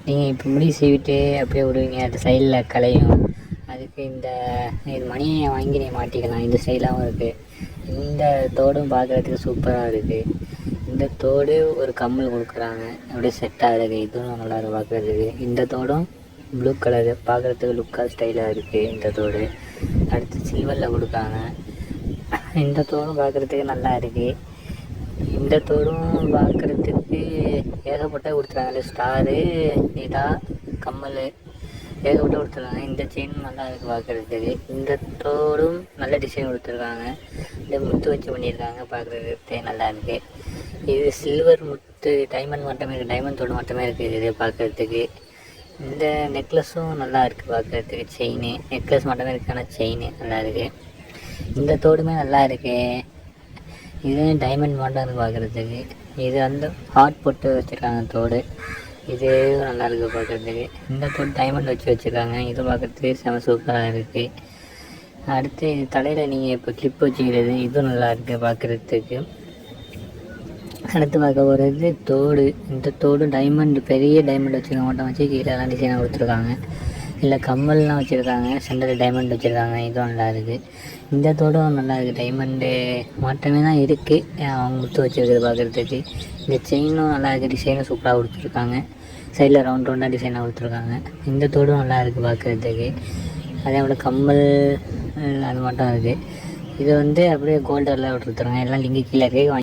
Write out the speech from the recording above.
நீங்கள் இப்போ முடி சீவிட்டு அப்படியே விடுவீங்க, அது சைடில் கலையும். அதுக்கு இது மணியை வாங்கி நீங்கள் மாட்டிக்கலாம். இந்த ஸ்டைலாகவும் இருக்குது. இந்த தோடும் பார்க்குறதுக்கு சூப்பராக இருக்குது. இந்த தோடு ஒரு கம்மல் கொடுக்குறாங்க, அப்படியே செட் ஆகுது. இதுவும் நல்லா இருக்குது பார்க்குறதுக்கு. இந்த தோடும் ப்ளூ கலரு பார்க்குறதுக்கு லுக்காக ஸ்டைலாக இருக்குது இந்த தோடு. அடுத்து சில்வரில் கொடுக்காங்க. இந்த தோடும் பார்க்குறதுக்கு நல்லா இருக்குது. இந்த தோடும் பார்க்குறதுக்கு ஏகப்பட்ட கொடுத்துருக்காங்க. ஸ்டாரு, நிலா, கம்மல் ஏகப்பட்ட கொடுத்துருக்காங்க. இந்த செயினும் நல்லா இருக்குது பார்க்குறதுக்கு. இந்த தோடும் நல்ல டிசைன் கொடுத்துருக்காங்க. இந்த முத்து வச்சு பண்ணியிருக்காங்க, பார்க்குறதுக்கு நல்லா இருக்குது. இது சில்வர் முத்து டைமண்ட் மட்டுமே இருக்குது, டைமண்ட் தோடு மட்டுமே இருக்குது இது பார்க்குறதுக்கு. இந்த நெக்லஸும் நல்லா இருக்குது பார்க்குறதுக்கு. செயின் நெக்லஸ் மட்டுமே இருக்குது, ஆனால் செயின் நல்லா இருக்குது. இந்த தோடுமே நல்லா இருக்குது. இது டைமண்ட் மட்டும் இருக்குது பார்க்குறதுக்கு. இது வந்து ஹார்ட் போட்டு வச்சுருக்காங்க தோடு. இது நல்லா இருக்குது பார்க்குறதுக்கு. இந்த தோடு டைமண்ட் வச்சு வச்சுருக்காங்க. இது பார்க்குறதுக்கு செம சூப்பராக இருக்குது. அடுத்து இது தலையில் நீங்கள் இப்போ கிளிப் வச்சுக்கிறது, இதுவும் நல்லா இருக்குது பார்க்குறதுக்கு. அடுத்து பார்க்க போகிறது தோடு. இந்த தோடு டைமண்ட், பெரிய டைமண்ட் வச்சுருக்க மாட்டோம், வச்சு கீழெல்லாம் டிசைனாக கொடுத்துருக்காங்க. இல்லை கம்மல்லாம் வச்சுருக்காங்க, சென்டரில் டைமண்ட் வச்சுருக்காங்க. இதுவும் நல்லா இருக்குது. இந்த தோடும் நல்லா இருக்குது. டைமண்டு மட்டுமே தான் இருக்குது அவங்க முத்து வச்சுருக்குது பார்க்குறதுக்கு. இந்த செயினும் நல்லா இருக்குது, டிசைனும் சூப்பராக கொடுத்துருக்காங்க. சைடில் ரவுண்டாக டிசைனாக கொடுத்துருக்காங்க. இந்த தோடும் நல்லா இருக்குது பார்க்குறதுக்கு. அதே போல் கம்மல் அது மட்டும் இருக்குது. இது வந்து அப்படியே கோல்டரில் விட்டுருத்துறாங்க. எல்லாம் லிங்கு கீழே இருக்குது.